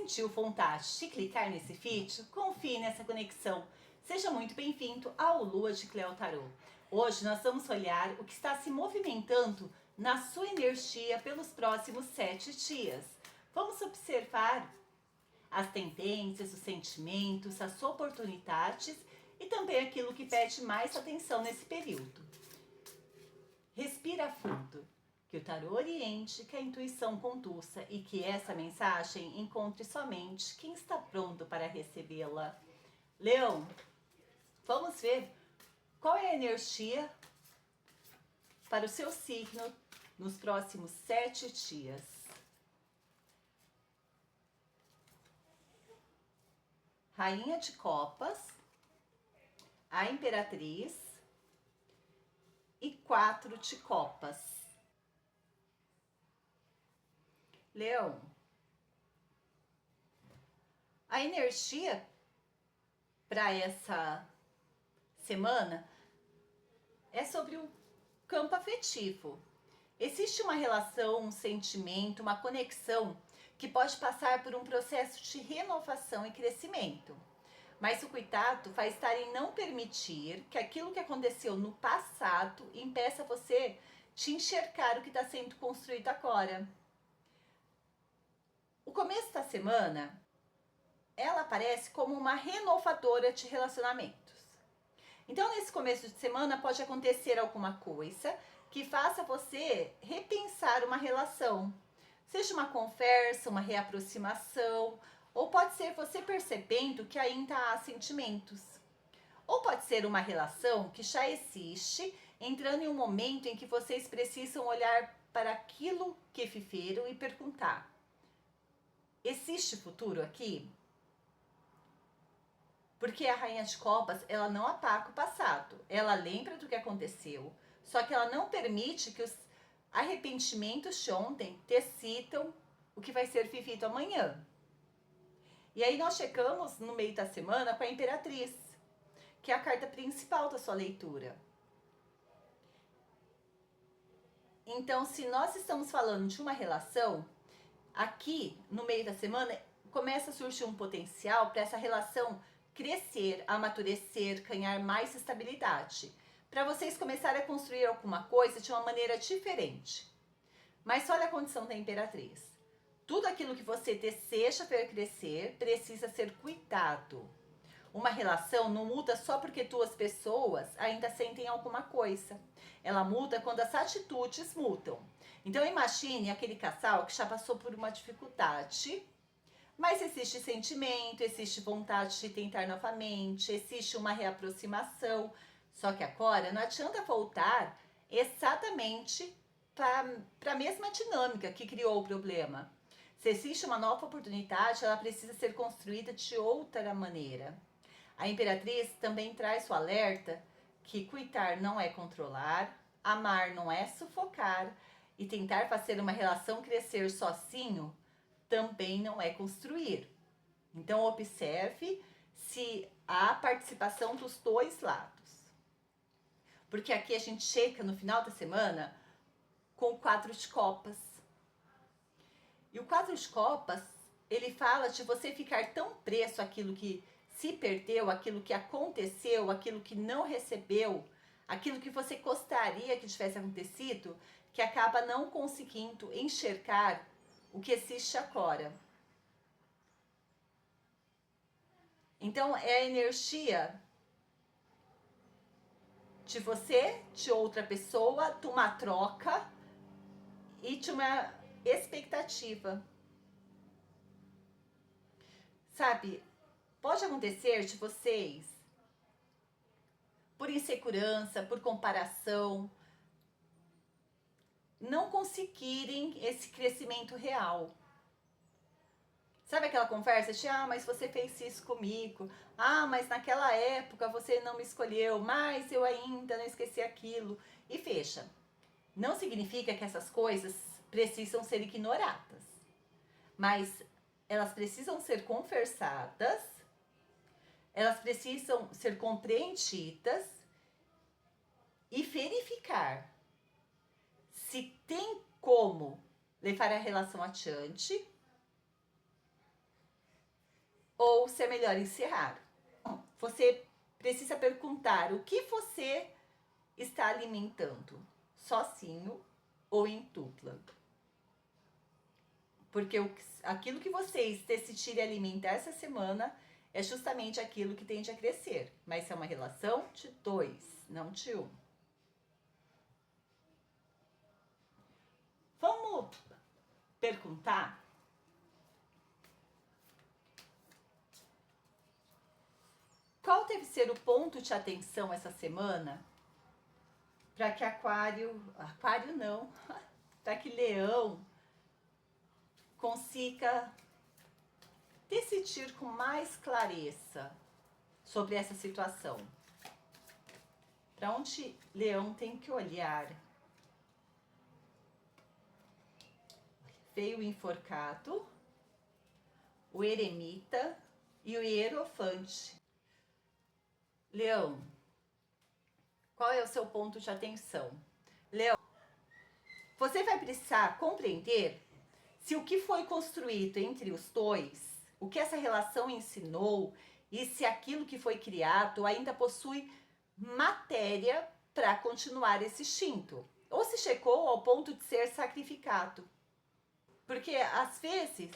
sentiu vontade de clicar nesse vídeo? Confie nessa conexão. Seja muito bem-vindo ao Lua de Cleo Tarô. Hoje nós vamos olhar o que está se movimentando na sua energia pelos próximos 7 dias. Vamos observar as tendências, os sentimentos, as oportunidades e também aquilo que pede mais atenção nesse período. Respira fundo. Que o tarô oriente, que a intuição conduza e que essa mensagem encontre somente quem está pronto para recebê-la. Leão, vamos ver qual é a energia para o seu signo nos próximos 7 dias. Rainha de Copas, a Imperatriz e 4 de Copas. Leão, a energia para essa semana é sobre o campo afetivo. Existe uma relação, um sentimento, uma conexão que pode passar por um processo de renovação e crescimento. Mas o cuidado vai estar em não permitir que aquilo que aconteceu no passado impeça você de enxergar o que está sendo construído agora. O começo da semana, ela aparece como uma renovadora de relacionamentos. Então, nesse começo de semana, pode acontecer alguma coisa que faça você repensar uma relação. Seja uma conversa, uma reaproximação, ou pode ser você percebendo que ainda há sentimentos. Ou pode ser uma relação que já existe, entrando em um momento em que vocês precisam olhar para aquilo que viveram e perguntar: existe futuro aqui? Porque a Rainha de Copas, ela não apaga o passado. Ela lembra do que aconteceu. Só que ela não permite que os arrependimentos de ontem decidam o que vai ser vivido amanhã. E aí nós chegamos no meio da semana com a Imperatriz, que é a carta principal da sua leitura. Então, se nós estamos falando de uma relação, aqui, no meio da semana, começa a surgir um potencial para essa relação crescer, amadurecer, ganhar mais estabilidade. Para vocês começarem a construir alguma coisa de uma maneira diferente. Mas olha a condição da Imperatriz. Tudo aquilo que você deseja ver crescer precisa ser cuidado. Uma relação não muda só porque duas pessoas ainda sentem alguma coisa. Ela muda quando as atitudes mudam. Então imagine aquele casal que já passou por uma dificuldade, mas existe sentimento, existe vontade de tentar novamente, existe uma reaproximação. Só que agora não adianta voltar exatamente para a mesma dinâmica que criou o problema. Se existe uma nova oportunidade, ela precisa ser construída de outra maneira. A Imperatriz também traz o alerta que cuidar não é controlar, amar não é sufocar e tentar fazer uma relação crescer sozinho também não é construir. Então observe se há participação dos dois lados. Porque aqui a gente chega no final da semana com o 4 de copas. E o 4 de copas, ele fala de você ficar tão preso àquilo que se perdeu, aquilo que aconteceu, aquilo que não recebeu, aquilo que você gostaria que tivesse acontecido, que acaba não conseguindo enxergar o que existe agora. Então é a energia de você, de outra pessoa, de uma troca e de uma expectativa. Sabe, pode acontecer de vocês, por insegurança, por comparação, não conseguirem esse crescimento real. Sabe aquela conversa de, mas você fez isso comigo, mas naquela época você não me escolheu, mas eu ainda não esqueci aquilo. E fecha. Não significa que essas coisas precisam ser ignoradas, mas elas precisam ser conversadas, elas precisam ser compreendidas e verificar se tem como levar a relação adiante ou se é melhor encerrar. Você precisa perguntar o que você está alimentando, sozinho ou em dupla. Porque aquilo que vocês decidirem alimentar essa semana é justamente aquilo que tende a crescer. Mas é uma relação de dois, não de um. Vamos perguntar qual deve ser o ponto de atenção essa semana para que aquário não, para que leão consiga decidir com mais clareza sobre essa situação. Para onde leão tem que olhar? Veio o enforcado, o eremita e o hierofante. Leão, qual é o seu ponto de atenção? Leão, você vai precisar compreender se o que foi construído entre os dois, o que essa relação ensinou e se aquilo que foi criado ainda possui matéria para continuar esse instinto, ou se chegou ao ponto de ser sacrificado. Porque às vezes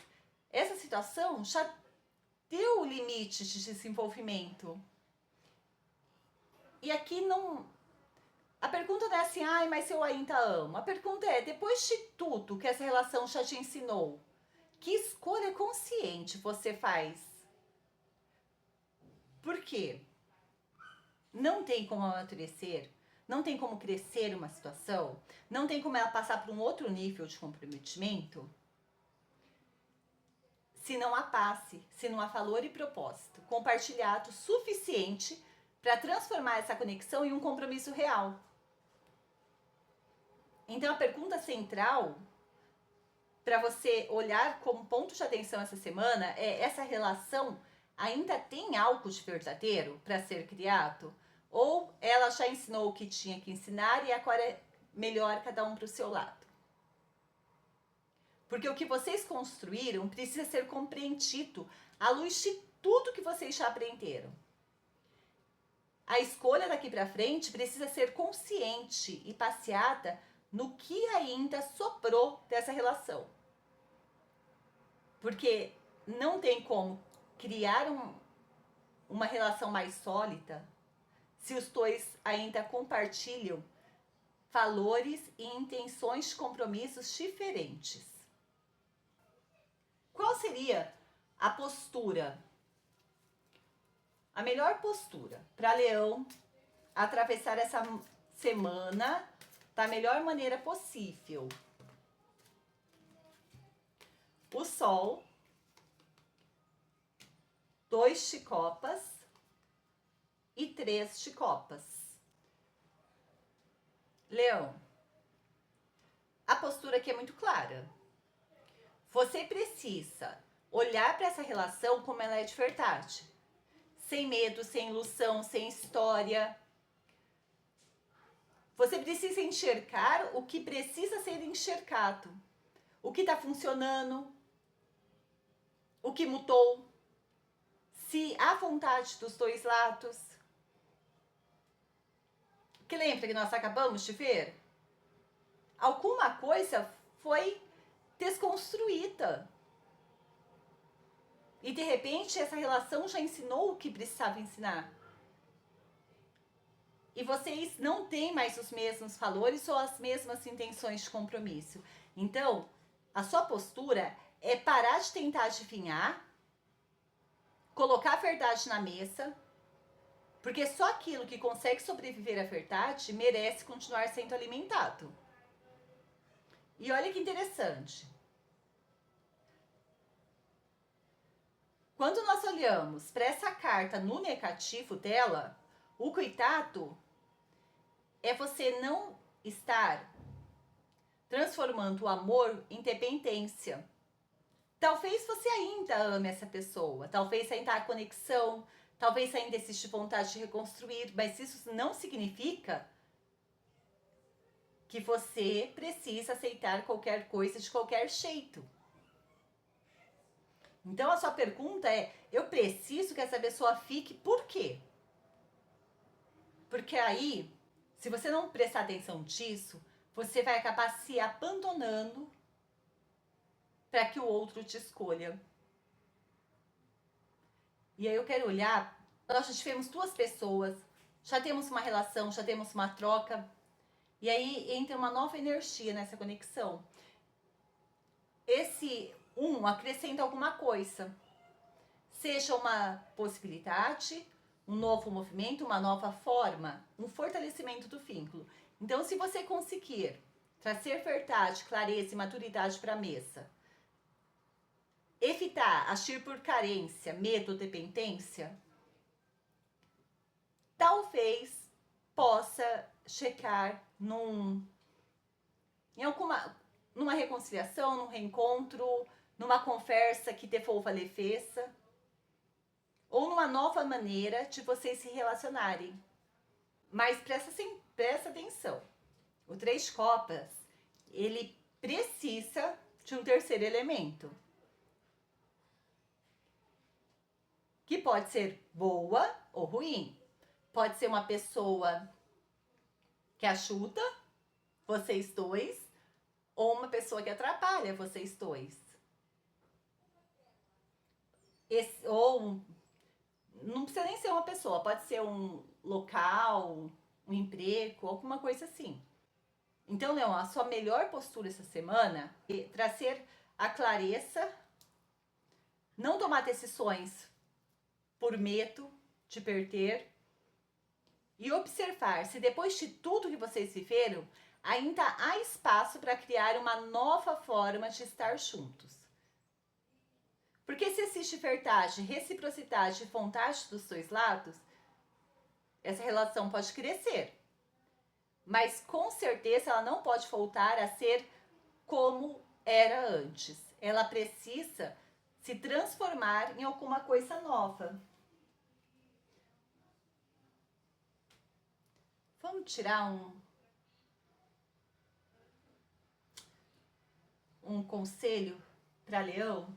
essa situação já deu limite de desenvolvimento. E aqui não. A pergunta não é assim, ai, mas eu ainda amo. A pergunta é, depois de tudo que essa relação já te ensinou, que escolha consciente você faz? Por quê? Não tem como amadurecer, não tem como crescer uma situação, não tem como ela passar para um outro nível de comprometimento se não há passe, se não há valor e propósito compartilhado suficiente para transformar essa conexão em um compromisso real. Então a pergunta central para você olhar como ponto de atenção essa semana é: essa relação ainda tem algo de verdadeiro para ser criado? Ou ela já ensinou o que tinha que ensinar e agora é melhor cada um para o seu lado? Porque o que vocês construíram precisa ser compreendido à luz de tudo que vocês já aprenderam. A escolha daqui para frente precisa ser consciente e passeada no que ainda sobrou dessa relação. Porque não tem como criar uma relação mais sólida se os dois ainda compartilham valores e intenções de compromissos diferentes. Qual seria a postura, a melhor postura para Leão atravessar essa semana da melhor maneira possível? O Sol, 2 de copas e 3 de copas. Leão, a postura aqui é muito clara. Você precisa olhar para essa relação como ela é de verdade. Sem medo, sem ilusão, sem história. Você precisa enxergar o que precisa ser enxergado. O que está funcionando, o que mudou, se há vontade dos dois lados. Que lembra que nós acabamos de ver? Alguma coisa foi desconstruída. E de repente essa relação já ensinou o que precisava ensinar. E vocês não têm mais os mesmos valores ou as mesmas intenções de compromisso. Então, a sua postura é parar de tentar adivinhar, colocar a verdade na mesa, porque só aquilo que consegue sobreviver à verdade merece continuar sendo alimentado. E olha que interessante. Quando nós olhamos para essa carta no negativo dela, o cuidado é você não estar transformando o amor em dependência. Talvez você ainda ame essa pessoa, talvez ainda há conexão, talvez ainda existe vontade de reconstruir, mas isso não significa que você precisa aceitar qualquer coisa de qualquer jeito. Então a sua pergunta é: eu preciso que essa pessoa fique por quê? Porque aí, se você não prestar atenção nisso, você vai acabar se abandonando para que o outro te escolha. E aí eu quero olhar, nós já tivemos duas pessoas, já temos uma relação, já temos uma troca, e aí entra uma nova energia nessa conexão. Esse acrescenta alguma coisa, seja uma possibilidade, um novo movimento, uma nova forma, um fortalecimento do vínculo. Então, se você conseguir trazer verdade, clareza e maturidade para a mesa, evitar agir por carência, medo, dependência, talvez possa checar numa reconciliação, num reencontro, numa conversa que devolva leveza, ou numa nova maneira de vocês se relacionarem. Mas presta atenção. O Três de Copas, ele precisa de um terceiro elemento. Que pode ser boa ou ruim. Pode ser uma pessoa que ajuda vocês dois, ou uma pessoa que atrapalha vocês dois. Ou não precisa nem ser uma pessoa, pode ser um local, um emprego, alguma coisa assim. Então, Leão, a sua melhor postura essa semana é trazer a clareza, não tomar decisões por medo de perder e observar se depois de tudo que vocês viveram, ainda há espaço para criar uma nova forma de estar juntos. Porque se existe verdade, reciprocidade e vontade dos dois lados, essa relação pode crescer. Mas com certeza ela não pode voltar a ser como era antes. Ela precisa se transformar em alguma coisa nova. Vamos tirar um conselho para Leão?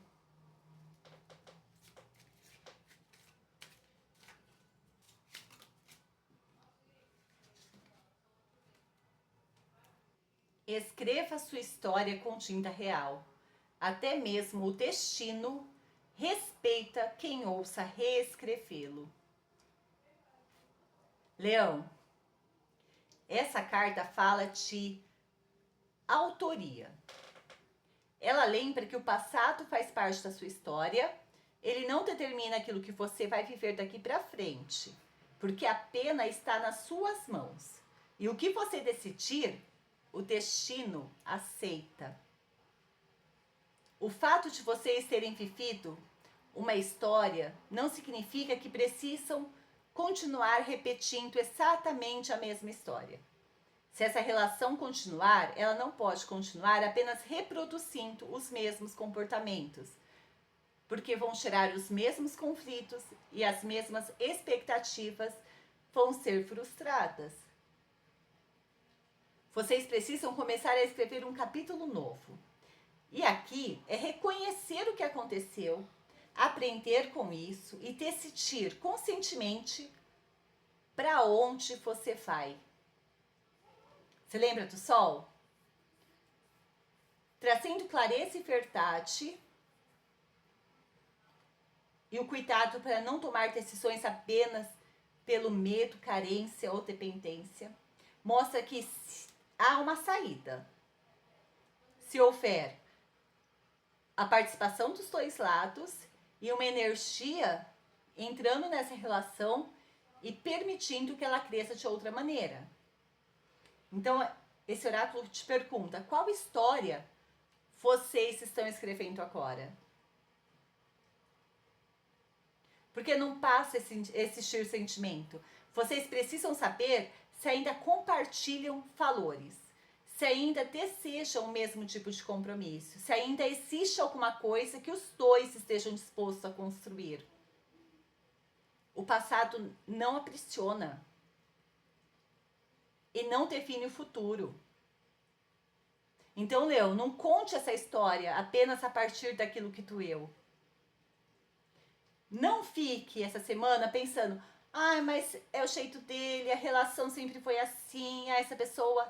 Escreva sua história com tinta real. Até mesmo o destino respeita quem ouça reescrevê-lo. Leão, essa carta fala de autoria. Ela lembra que o passado faz parte da sua história, ele não determina aquilo que você vai viver daqui para frente, porque a pena está nas suas mãos. E o que você decidir, o destino aceita. O fato de vocês terem vivido uma história não significa que precisam continuar repetindo exatamente a mesma história. Se essa relação continuar, ela não pode continuar apenas reproduzindo os mesmos comportamentos, porque vão gerar os mesmos conflitos e as mesmas expectativas vão ser frustradas. Vocês precisam começar a escrever um capítulo novo. E aqui é reconhecer o que aconteceu, aprender com isso e decidir conscientemente para onde você vai. Você lembra do Sol? Trazendo clareza e verdade e o cuidado para não tomar decisões apenas pelo medo, carência ou dependência, mostra que há uma saída. Se houver a participação dos dois lados e uma energia entrando nessa relação e permitindo que ela cresça de outra maneira. Então, esse oráculo te pergunta: qual história vocês estão escrevendo agora? Porque não passa esse sentimento. Vocês precisam saber se ainda compartilham valores, se ainda desejam o mesmo tipo de compromisso, se ainda existe alguma coisa que os dois estejam dispostos a construir. O passado não aprisiona e não define o futuro. Então, Leão, não conte essa história apenas a partir daquilo que doeu. Não fique essa semana pensando, ai, mas é o jeito dele, a relação sempre foi assim, essa pessoa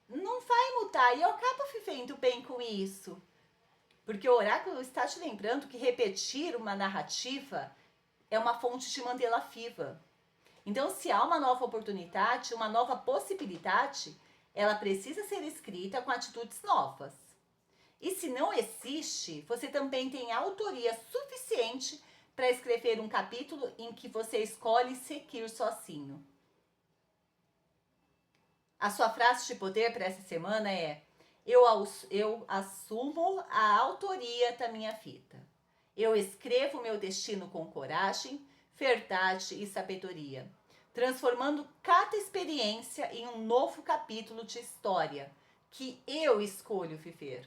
não vai mudar. E eu acabo vivendo bem com isso. Porque o oráculo está te lembrando que repetir uma narrativa é uma fonte de mantê-la viva. Então, se há uma nova oportunidade, uma nova possibilidade, ela precisa ser escrita com atitudes novas. E se não existe, você também tem autoria suficiente para escrever um capítulo em que você escolhe seguir sozinho. A sua frase de poder para essa semana é: eu assumo a autoria da minha vida. Eu escrevo meu destino com coragem, verdade e sabedoria, transformando cada experiência em um novo capítulo de história que eu escolho viver.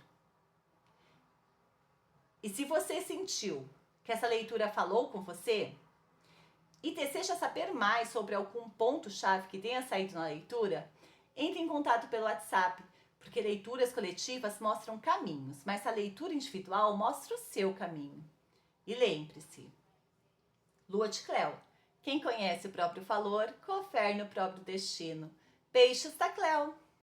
E se você sentiu que essa leitura falou com você e deseja saber mais sobre algum ponto-chave que tenha saído na leitura, entre em contato pelo WhatsApp, porque leituras coletivas mostram caminhos, mas a leitura individual mostra o seu caminho. E lembre-se, Lua de Cleo, quem conhece o próprio valor, confere no próprio destino. Beijos da Cleo!